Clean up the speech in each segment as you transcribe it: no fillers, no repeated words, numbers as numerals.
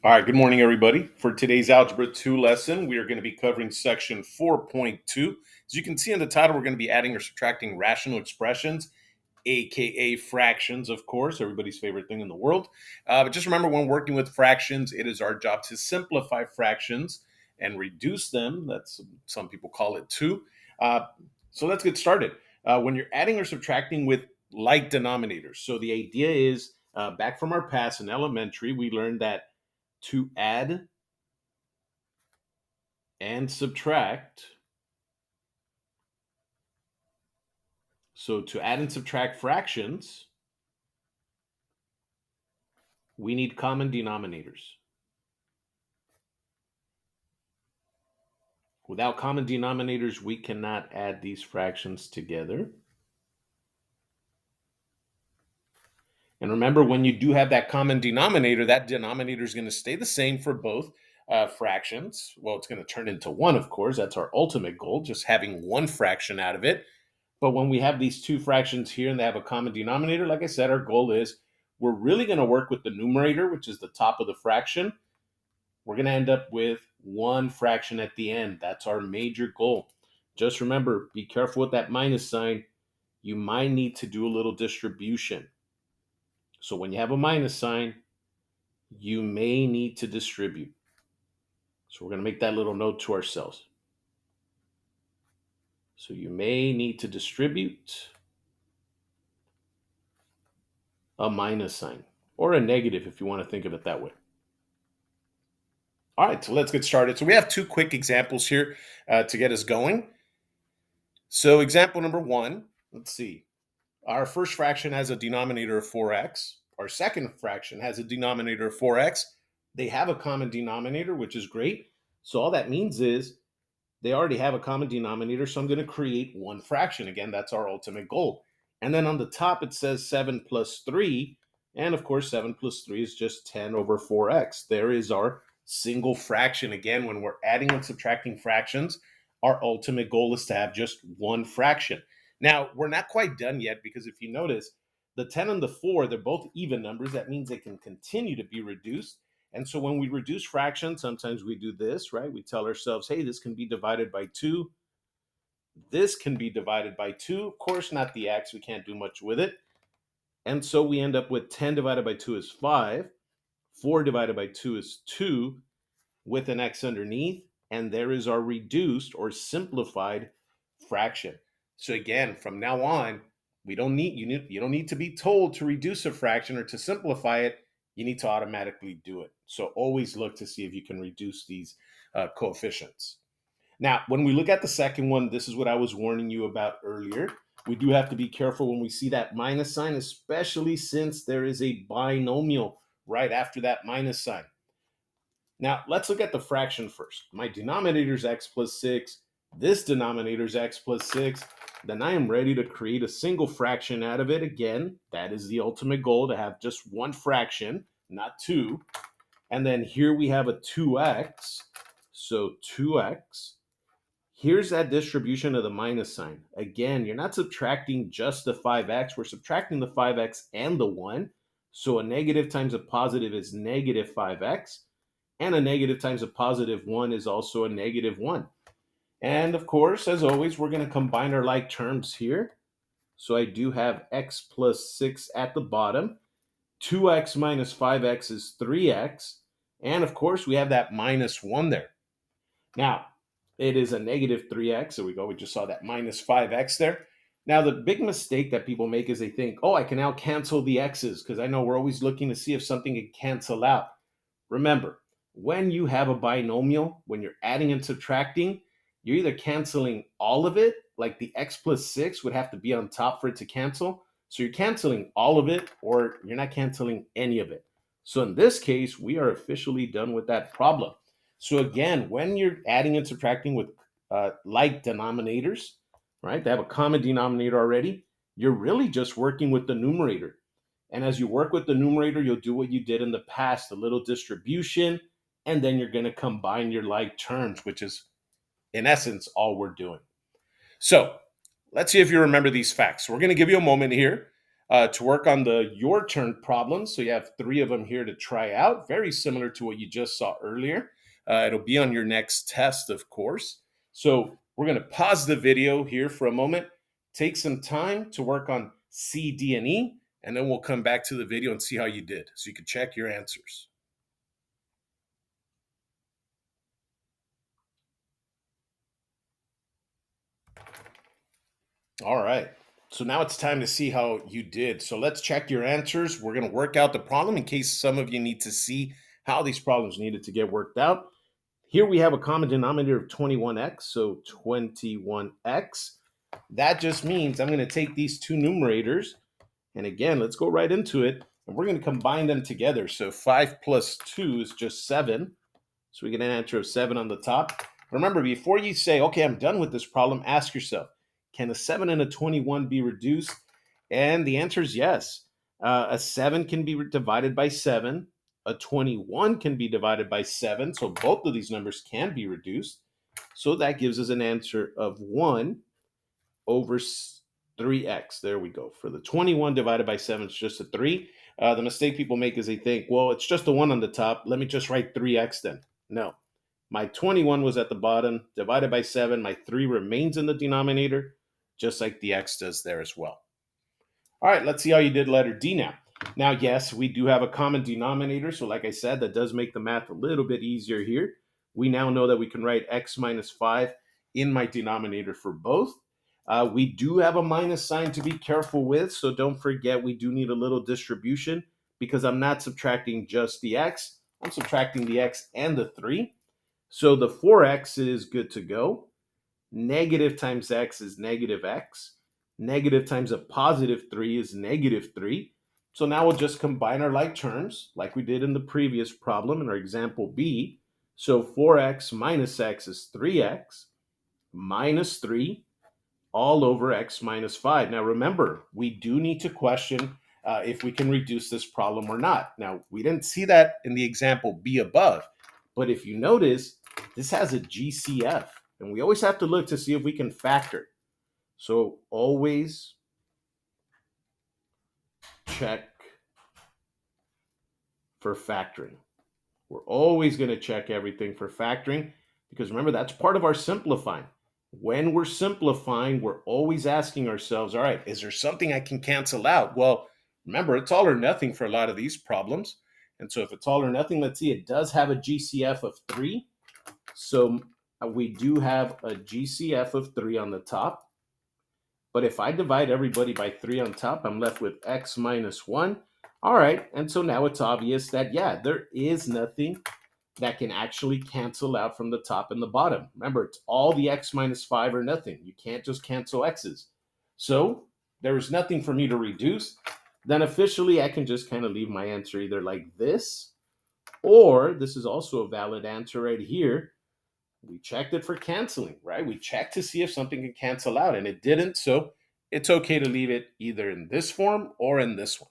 All right, good morning, everybody. For today's Algebra 2 lesson, we are going to be covering section 4.2. As you can see in the title, we're going to be adding or subtracting rational expressions, aka fractions, of course, everybody's favorite thing in the world. But just remember, when working with fractions, it is our job to simplify fractions and reduce them. That's some people call it too. So let's get started. When you're adding or subtracting with like denominators, so the idea is back from our past in elementary, we learned that to add and subtract. So to add and subtract fractions, we need common denominators. Without common denominators, we cannot add these fractions together. And remember, when you do have that common denominator, that denominator is going to stay the same for both fractions. Well, it's going to turn into one, of course. That's our ultimate goal, just having one fraction out of it. But when we have these two fractions here and they have a common denominator, like I said, our goal is we're really going to work with the numerator, which is the top of the fraction. We're going to end up with one fraction at the end. That's our major goal. Just remember, be careful with that minus sign. You might need to do a little distribution. So when you have a minus sign, you may need to distribute. So we're going to make that little note to ourselves. So you may need to distribute a minus sign or a negative if you want to think of it that way. All right, so let's get started. So we have two quick examples here to get us going. So example number one, let's see. Our first fraction has a denominator of 4x. Our second fraction has a denominator of 4x. They have a common denominator, which is great. So all that means is they already have a common denominator, so I'm going to create one fraction. Again, that's our ultimate goal. And then on the top, it says 7 plus 3. And of course, 7 plus 3 is just 10 over 4x. There is our single fraction. Again, when we're adding and subtracting fractions, our ultimate goal is to have just one fraction. Now, we're not quite done yet because if you notice, the 10 and the 4, they're both even numbers. That means they can continue to be reduced. And so when we reduce fractions, sometimes we do this, right? We tell ourselves, hey, this can be divided by 2. This can be divided by 2. Of course, not the x. We can't do much with it. And so we end up with 10 divided by 2 is 5. 4 divided by 2 is 2 with an x underneath. And there is our reduced or simplified fraction. So again, from now on, you don't need to be told to reduce a fraction or to simplify it. You need to automatically do it. So always look to see if you can reduce these coefficients. Now, when we look at the second one, this is what I was warning you about earlier. We do have to be careful when we see that minus sign, especially since there is a binomial right after that minus sign. Now, let's look at the fraction first. My denominator is x plus 6. This denominator is x plus 6. Then I am ready to create a single fraction out of it. Again, that is the ultimate goal, to have just one fraction, not two. And then here we have a 2x. So 2x. Here's that distribution of the minus sign. Again, you're not subtracting just the 5x. We're subtracting the 5x and the 1. So a negative times a positive is negative 5x. And a negative times a positive 1 is also a negative 1. And of course, as always, we're going to combine our like terms here. So I do have x plus 6 at the bottom. 2x minus 5x is 3x. And of course, we have that minus 1 there. Now, it is a negative 3x. There we go. We just saw that minus 5x there. Now, the big mistake that people make is they think, oh, I can now cancel the x's, because I know we're always looking to see if something can cancel out. Remember, when you have a binomial, when you're adding and subtracting, you're either canceling all of it, like the x plus 6 would have to be on top for it to cancel. So you're canceling all of it, or you're not canceling any of it. So in this case, we are officially done with that problem. So again, when you're adding and subtracting with like denominators, right, they have a common denominator already, you're really just working with the numerator. And as you work with the numerator, you'll do what you did in the past, a little distribution, and then you're going to combine your like terms, which is, in essence, all we're doing. So let's see if you remember these facts. So we're going to give you a moment here. to work on the your turn problem. So you have 3 of them here to try out, very similar to what you just saw earlier. It'll be on your next test, of course. So we're going to pause the video here for a moment, take some time to work on C, D, and E, and then we'll come back to the video and see how you did so you can check your answers. All right. So now it's time to see how you did. So let's check your answers. We're going to work out the problem in case some of you need to see how these problems needed to get worked out. Here we have a common denominator of 21x, so 21x. That just means I'm going to take these two numerators, and again, let's go right into it, and we're going to combine them together. So 5 plus 2 is just 7, so we get an answer of 7 on the top. Remember, before you say, okay, I'm done with this problem, ask yourself, can a 7 and a 21 be reduced? And the answer is yes. A 7 can be divided by 7. A 21 can be divided by 7. So both of these numbers can be reduced. So that gives us an answer of 1 over 3x. There we go. For the 21 divided by 7, it's just a 3. The mistake people make is they think, well, it's just a 1 on the top. Let me just write 3x then. No. My 21 was at the bottom, divided by 7. My 3 remains in the denominator, just like the x does there as well. All right, let's see how you did letter D now. Now, yes, we do have a common denominator. So like I said, that does make the math a little bit easier here. We now know that we can write x minus 5 in my denominator for both. We do have a minus sign to be careful with. So don't forget, we do need a little distribution because I'm not subtracting just the x. I'm subtracting the x and the 3. So the 4x is good to go. Negative times x is negative x. Negative times a positive 3 is negative 3. So now we'll just combine our like terms like we did in the previous problem in our example B. So 4x minus x is 3x minus 3 all over x minus 5. Now remember, we do need to question if we can reduce this problem or not. Now, we didn't see that in the example B above, but if you notice, this has a GCF, and we always have to look to see if we can factor. So always check for factoring. We're always going to check everything for factoring because remember, that's part of our simplifying. When we're simplifying, we're always asking ourselves, all right, is there something I can cancel out? Well, remember, it's all or nothing for a lot of these problems. And so if it's all or nothing, let's see, it does have a GCF of 3. So we do have a GCF of 3 on the top. But if I divide everybody by 3 on top, I'm left with x minus 1. All right, and so now it's obvious that, yeah, there is nothing that can actually cancel out from the top and the bottom. Remember, it's all the x minus 5 or nothing. You can't just cancel x's. So there is nothing for me to reduce. Then officially, I can just kind of leave my answer either like this, or this is also a valid answer right here. We checked it for canceling, right? We checked to see if something can cancel out, and it didn't. So it's okay to leave it either in this form or in this one.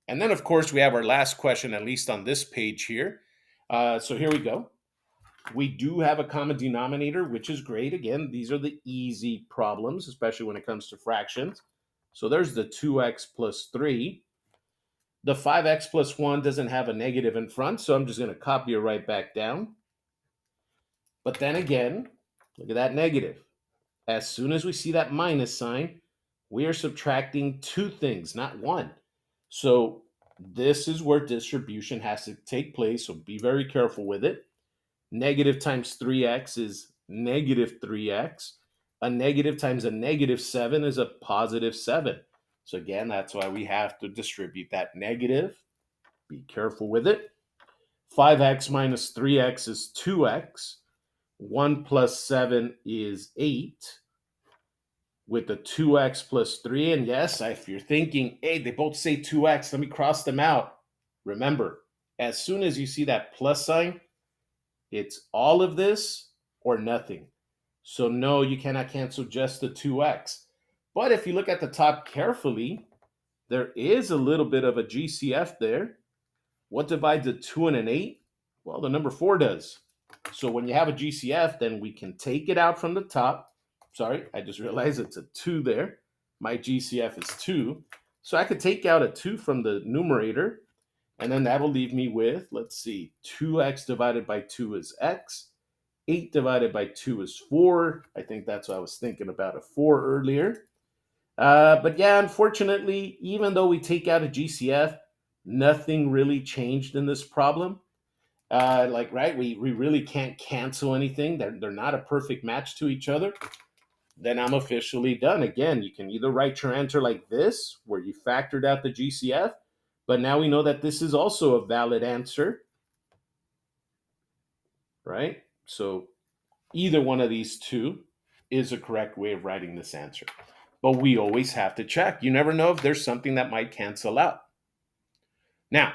And then, of course, we have our last question, at least on this page here. So here we go. We do have a common denominator, which is great. Again, these are the easy problems, especially when it comes to fractions. So there's the 2x plus 3. The 5x plus 1 doesn't have a negative in front, so I'm just going to copy it right back down. But then again, look at that negative. As soon as we see that minus sign, we are subtracting two things, not one. So this is where distribution has to take place, so be very careful with it. Negative times 3x is negative 3x. A negative times a negative 7 is a positive 7. So again, that's why we have to distribute that negative. Be careful with it. 5x minus 3x is 2x. 1 plus 7 is 8. With the 2x plus 3, and yes, if you're thinking, hey, they both say 2x, let me cross them out. Remember, as soon as you see that plus sign, it's all of this or nothing. So no, you cannot cancel just the 2x. But if you look at the top carefully, there is a little bit of a GCF there. What divides a 2 and an 8? Well, the number 4 does. So when you have a GCF, then we can take it out from the top. Sorry, I just realized it's a 2 there. My GCF is 2. So I could take out a 2 from the numerator, and then that'll leave me with, let's see, 2x divided by 2 is x. 8 divided by 2 is 4. I think that's what I was thinking about, a 4 earlier. But yeah, unfortunately, even though we take out a GCF, nothing really changed in this problem. Right, we really can't cancel anything. They're not a perfect match to each other. Then I'm officially done. Again, you can either write your answer like this, where you factored out the GCF, but now we know that this is also a valid answer, right? So either one of these two is a correct way of writing this answer. But we always have to check. You never know if there's something that might cancel out. Now,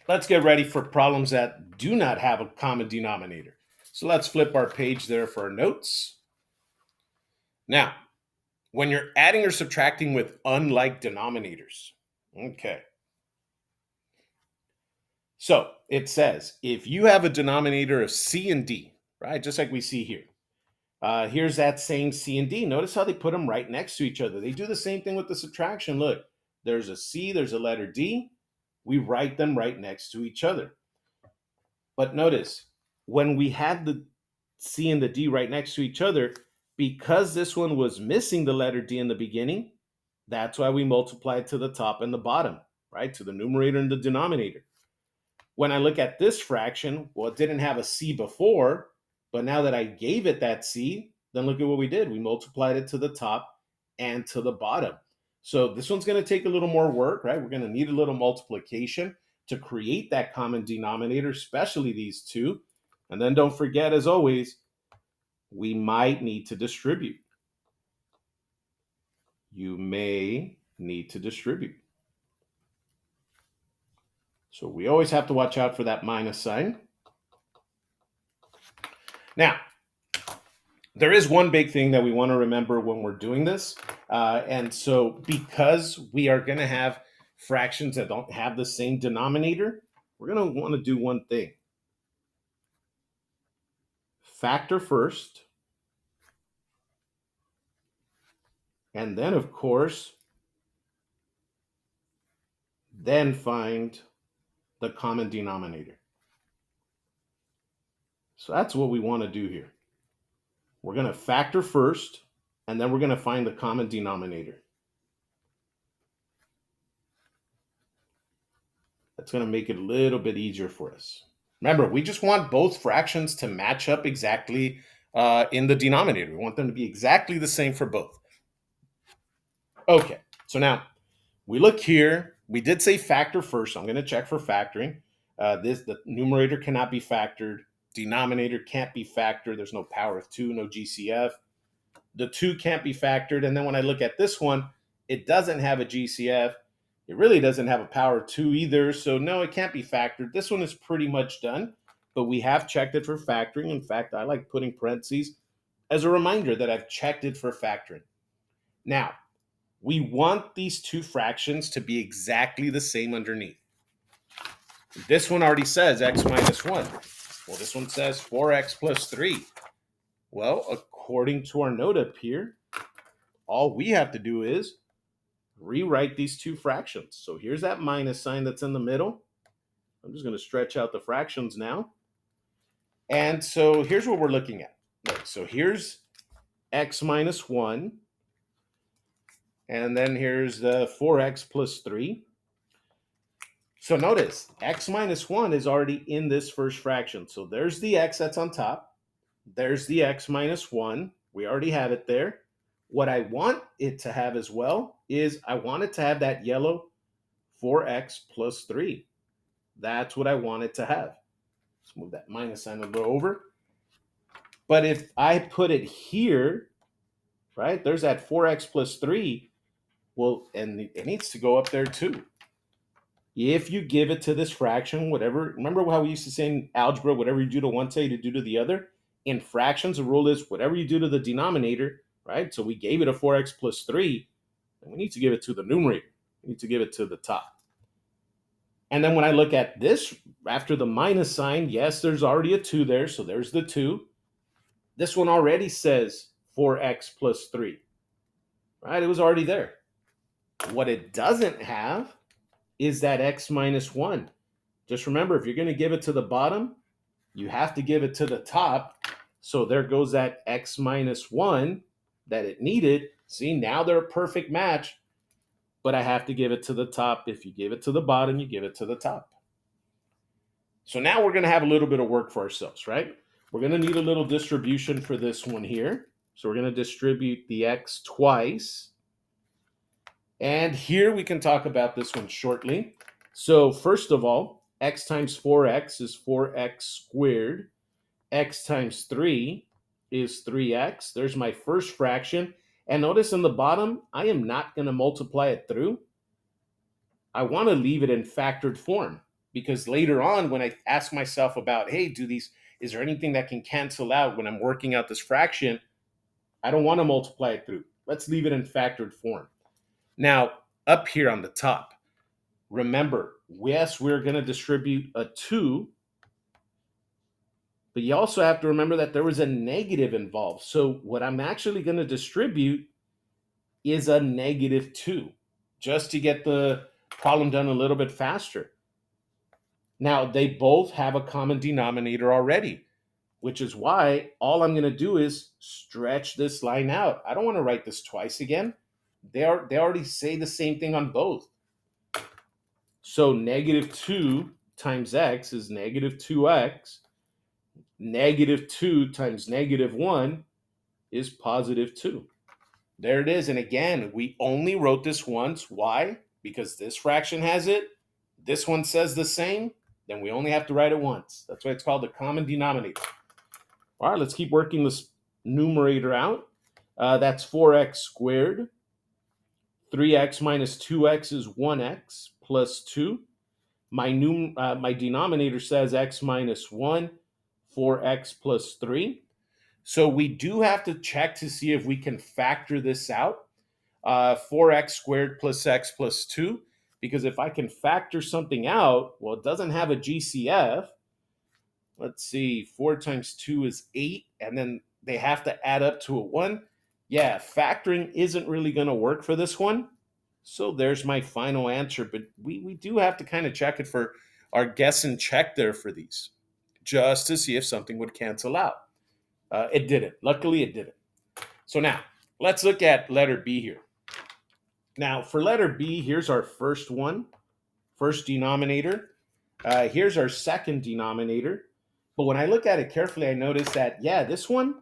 let's get ready for problems that do not have a common denominator. So let's flip our page there for our notes. Now, when you're adding or subtracting with unlike denominators, okay. So it says if you have a denominator of C and D, right, just like we see here. Here's that same C and D. Notice how they put them right next to each other. They do the same thing with the subtraction. Look, there's a C, there's a letter D. We write them right next to each other. But notice, when we had the C and the D right next to each other, because this one was missing the letter D in the beginning, that's why we multiplied to the top and the bottom, right? To the numerator and the denominator. When I look at this fraction, well, it didn't have a C before, but now that I gave it that C, then look at what we did. We multiplied it to the top and to the bottom. So this one's going to take a little more work, right? We're going to need a little multiplication to create that common denominator, especially these two. And then don't forget, as always, we might need to distribute. You may need to distribute. So we always have to watch out for that minus sign. Now, there is one big thing that we want to remember when we're doing this. And so because we are going to have fractions that don't have the same denominator, we're going to want to do one thing. Factor first. And then, of course, then find the common denominator. So that's what we want to do here. We're going to factor first, and then we're going to find the common denominator. That's going to make it a little bit easier for us. Remember, we just want both fractions to match up exactly in the denominator. We want them to be exactly the same for both. Okay, so now we look here. We did say factor first, so I'm going to check for factoring. The numerator cannot be factored. Denominator can't be factored. There's no power of 2, no GCF. The 2 can't be factored. And then when I look at this one, it doesn't have a GCF. It really doesn't have a power of 2 either. So no, it can't be factored. This one is pretty much done, but we have checked it for factoring. In fact, I like putting parentheses as a reminder that I've checked it for factoring. Now, we want these two fractions to be exactly the same underneath. This one already says x minus 1. Well, this one says 4x plus 3. Well, according to our note up here, all we have to do is rewrite these two fractions. So here's that minus sign that's in the middle. I'm just going to stretch out the fractions now. And so here's what we're looking at. So here's x minus 1. And then here's the 4x plus 3. So notice, x minus 1 is already in this first fraction. So there's the x that's on top. There's the x minus 1. We already have it there. What I want it to have as well is I want it to have that yellow 4x plus 3. That's what I want it to have. Let's move that minus sign a little over. But if I put it here, right, there's that 4x plus 3. Well, and it needs to go up there too. If you give it to this fraction, whatever, remember how we used to say in algebra, whatever you do to one side, you do to the other? In fractions, the rule is whatever you do to the denominator, right? So we gave it a 4x plus 3, and we need to give it to the numerator. We need to give it to the top. And then when I look at this, after the minus sign, yes, there's already a 2 there, so there's the 2. This one already says 4x plus 3. right? It was already there. What it doesn't have is that x minus 1. Just remember, if you're going to give it to the bottom, you have to give it to the top. So there goes that x minus 1 that it needed. See, now they're a perfect match, but I have to give it to the top. If you give it to the bottom, you give it to the top. So now we're going to have a little bit of work for ourselves, right? We're going to need a little distribution for this one here. So we're going to distribute the x twice. And here we can talk about this one shortly. So first of all, x times 4x is 4x squared. X times 3 is 3x. There's my first fraction. And notice in the bottom, I am not going to multiply it through. I want to leave it in factored form because later on when I ask myself about, hey, is there anything that can cancel out when I'm working out this fraction? I don't want to multiply it through. Let's leave it in factored form. Now, up here on the top, remember, yes, we're going to distribute a 2, but you also have to remember that there was a negative involved. So what I'm actually going to distribute is a negative 2, just to get the problem done a little bit faster. Now, they both have a common denominator already, which is why all I'm going to do is stretch this line out. I don't want to write this twice again. They already say the same thing on both. So negative 2 times x is negative 2x. Negative 2 times negative 1 is positive 2. There it is. And again, we only wrote this once. Why? Because this fraction has it. This one says the same. Then we only have to write it once. That's why it's called the common denominator. All right, let's keep working this numerator out. That's 4x squared. 3x minus 2x is 1x plus 2. My denominator says x minus 1, 4x plus 3. So we do have to check to see if we can factor this out. 4x squared plus x plus 2. Because if I can factor something out, well, it doesn't have a GCF. Let's see, 4 times 2 is 8, and then they have to add up to a 1. Yeah, factoring isn't really going to work for this one. So there's my final answer. But we do have to kind of check it for our guess and check there for these, just to see if something would cancel out. It didn't. Luckily, it didn't. So now, let's look at letter B here. Now, for letter B, here's our first one, first denominator. Here's our second denominator. But when I look at it carefully, I notice that, yeah, this one,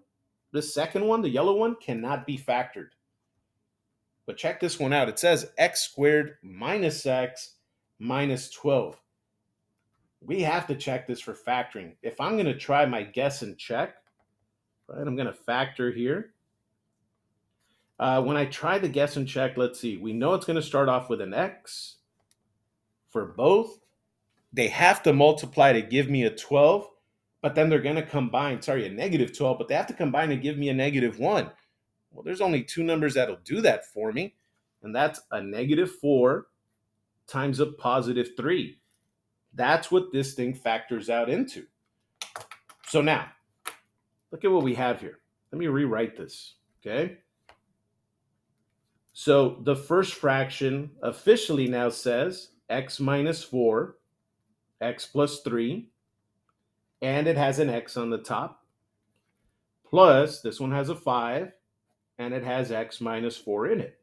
the second one, the yellow one, cannot be factored. But check this one out. It says x squared minus x minus 12. We have to check this for factoring. If I'm going to try my guess and check, right, I'm going to factor here. When I try the guess and check, let's see. We know it's going to start off with an x for both. They have to multiply to give me a 12, but then they're going to combine, a negative 12, but they have to combine to give me a negative 1. Well, there's only two numbers that'll do that for me, and that's a negative 4 times a positive 3. That's what this thing factors out into. So now, look at what we have here. Let me rewrite this, okay? So the first fraction officially now says x minus 4, x plus 3, and it has an x on the top, plus this one has a 5, and it has x minus 4 in it.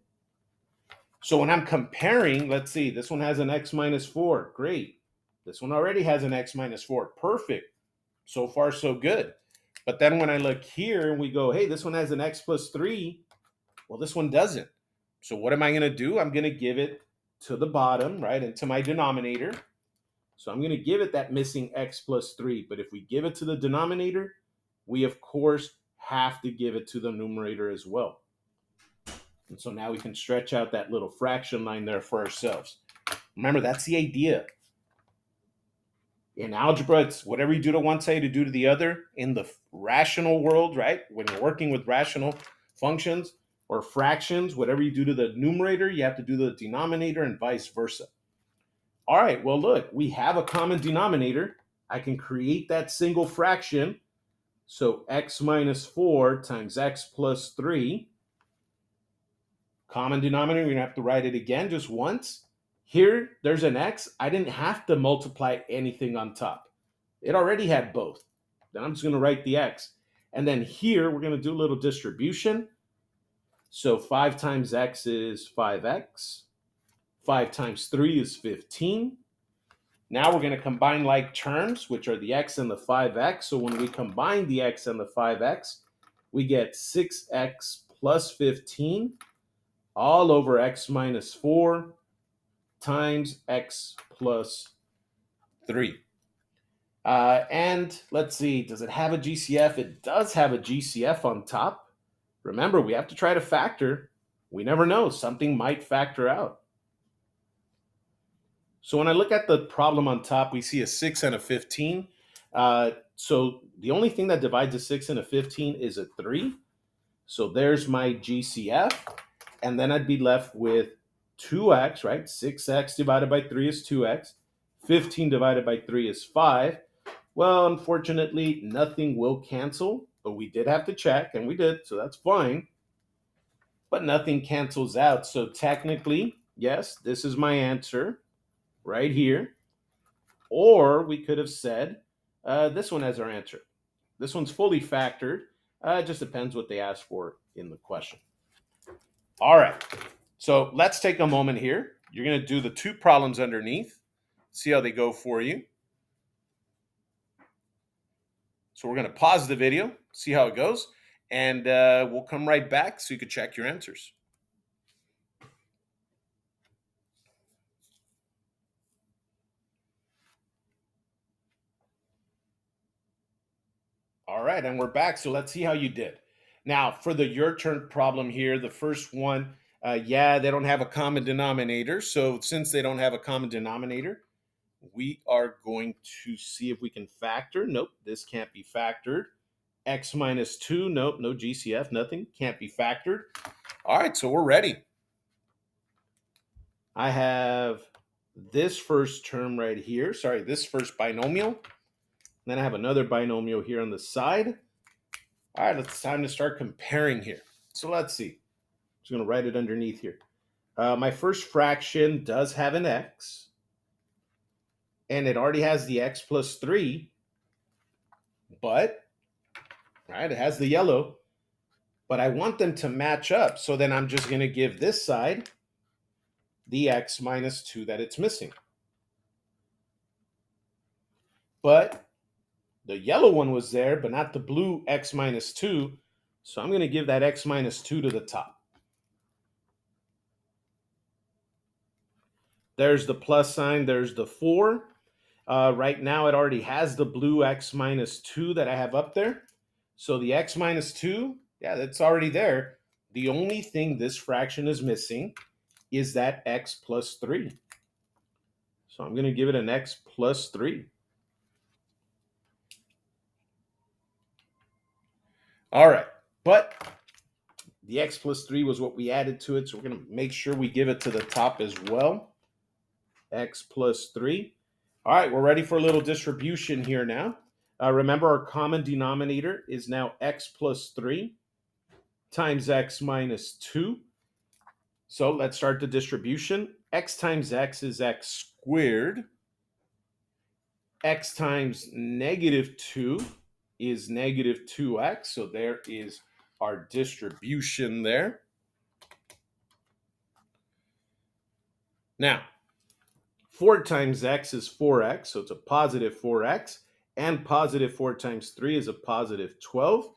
So when I'm comparing, let's see, this one has an x minus 4. Great. This one already has an x minus 4. Perfect. So far, so good. But then when I look here and we go, hey, this one has an x plus 3. Well, this one doesn't. So what am I going to do? I'm going to give it to the bottom, right, into my denominator. So I'm going to give it that missing x plus 3. But if we give it to the denominator, we, of course, have to give it to the numerator as well. And so now we can stretch out that little fraction line there for ourselves. Remember, that's the idea. In algebra, it's whatever you do to one side, you do to the other. In the rational world, right, when you're working with rational functions or fractions, whatever you do to the numerator, you have to do the denominator and vice versa. All right, well, look, we have a common denominator. I can create that single fraction. So x minus 4 times x plus 3. Common denominator, we're going to have to write it again just once. Here, there's an x. I didn't have to multiply anything on top. It already had both. Then I'm just going to write the x. And then here, we're going to do a little distribution. So 5 times x is 5x. 5 times 3 is 15. Now we're going to combine like terms, which are the x and the 5x. So when we combine the x and the 5x, we get 6x plus 15 all over x minus 4 times x plus 3. And let's see, does it have a GCF? It does have a GCF on top. Remember, we have to try to factor. We never know. Something might factor out. So when I look at the problem on top, we see a 6 and a 15. So the only thing that divides a 6 and a 15 is a 3. So there's my GCF. And then I'd be left with 2x, right? 6x divided by 3 is 2x. 15 divided by 3 is 5. Well, unfortunately, nothing will cancel, but we did have to check, and we did, so that's fine. But nothing cancels out. So technically, yes, this is my answer right here. Or we could have said this one as our answer. This one's fully factored. It just depends what they ask for in the question. All right, so let's take a moment here. You're going to do the 2 problems underneath, see how they go for you. So we're going to pause the video, see how it goes, and we'll come right back so you can check your answers. All right, and we're back. So let's see how you did. Now, for the your turn problem here, the first one, yeah, they don't have a common denominator. So since they don't have a common denominator, we are going to see if we can factor. Nope, this can't be factored. X minus 2, nope, no GCF, nothing, can't be factored. All right, so we're ready. I have this first term right here. Sorry, this first binomial. Then I have another binomial here on the side. All right, it's time to start comparing here. So let's see. I'm just going to write it underneath here. My first fraction does have an x. And it already has the x plus 3. But, right, it has the yellow. But I want them to match up. So then I'm just going to give this side the x minus 2 that it's missing. But the yellow one was there, but not the blue x minus 2. So I'm going to give that x minus 2 to the top. There's the plus sign. There's the 4. Right now, it already has the blue x minus 2 that I have up there. So the x minus 2, yeah, that's already there. The only thing this fraction is missing is that x plus 3. So I'm going to give it an x plus 3. All right, but the x plus 3 was what we added to it, so we're going to make sure we give it to the top as well. X plus 3. All right, we're ready for a little distribution here now. Remember, our common denominator is now x plus 3 times x minus 2. So let's start the distribution. X times x is x squared. X times negative 2 is negative 2x. So there is our distribution there. Now, 4 times x is 4x, so it's a positive 4x. And positive 4 times 3 is a positive 12.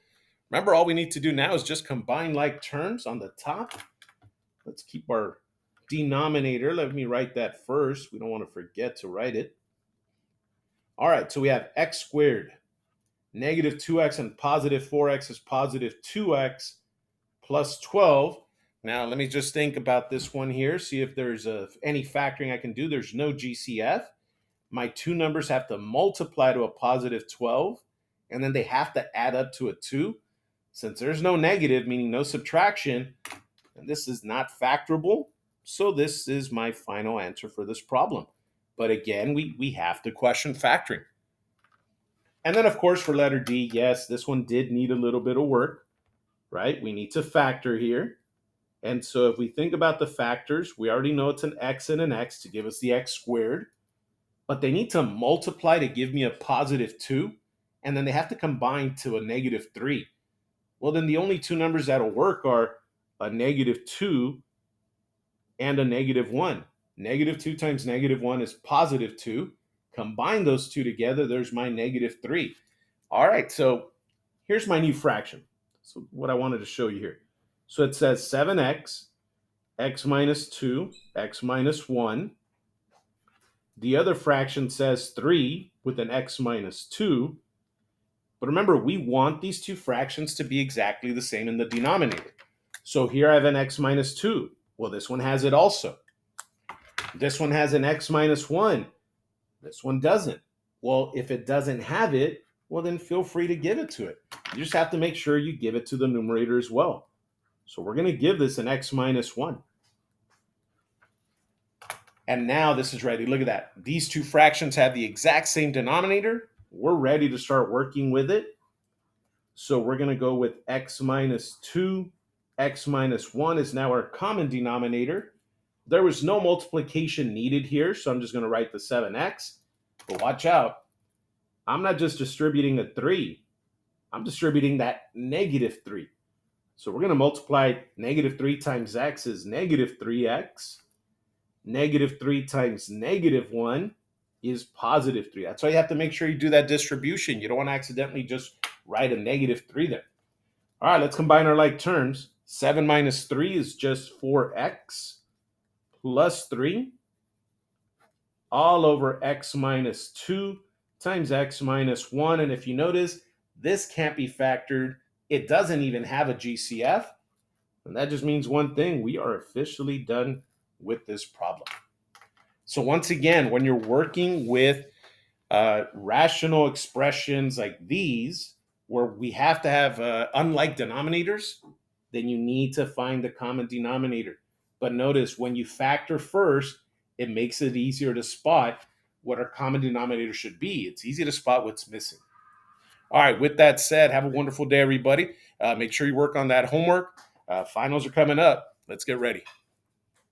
Remember, all we need to do now is just combine like terms on the top. Let's keep our denominator. Let me write that first. We don't want to forget to write it. All right, so we have x squared. Negative 2x and positive 4x is positive 2x plus 12. Now, let me just think about this one here, see if there's any factoring I can do. There's no GCF. My two numbers have to multiply to a positive 12, and then they have to add up to a 2. Since there's no negative, meaning no subtraction, and this is not factorable, so this is my final answer for this problem. But again, we have to question factoring. And then, of course, for letter D, yes, this one did need a little bit of work, right? We need to factor here. And so if we think about the factors, we already know it's an x and an x to give us the x squared, but they need to multiply to give me a positive 2, and then they have to combine to a negative 3. Well, then the only two numbers that'll work are a negative 2 and a negative 1. Negative 2 times negative 1 is positive 2. Combine those two together, there's my negative 3. All right, so here's my new fraction. So what I wanted to show you here. So it says 7x, x minus 2, x minus 1. The other fraction says 3 with an x minus 2. But remember, we want these two fractions to be exactly the same in the denominator. So here I have an x minus 2. Well, this one has it also. This one has an x minus 1. This one doesn't. Well, if it doesn't have it, well, then feel free to give it to it. You just have to make sure you give it to the numerator as well. So we're going to give this an x minus 1. And now this is ready. Look at that. These two fractions have the exact same denominator. We're ready to start working with it. So we're going to go with x minus 2. X minus 1 is now our common denominator. There was no multiplication needed here, so I'm just going to write the 7x. But watch out. I'm not just distributing a 3. I'm distributing that negative 3. So we're going to multiply negative 3 times x is negative 3x. Negative 3 times negative 1 is positive 3. That's why you have to make sure you do that distribution. You don't want to accidentally just write a negative 3 there. All right, let's combine our like terms. 7 minus 3 is just 4x plus 3 all over x minus 2 times x minus 1. And if you notice, this can't be factored. It doesn't even have a GCF. And that just means one thing. We are officially done with this problem. So once again, when you're working with rational expressions like these, where we have to have unlike denominators, then you need to find the common denominator. But notice when you factor first, it makes it easier to spot what our common denominator should be. It's easy to spot what's missing. All right, with that said, have a wonderful day, everybody. Make sure you work on that homework. Finals are coming up. Let's get ready.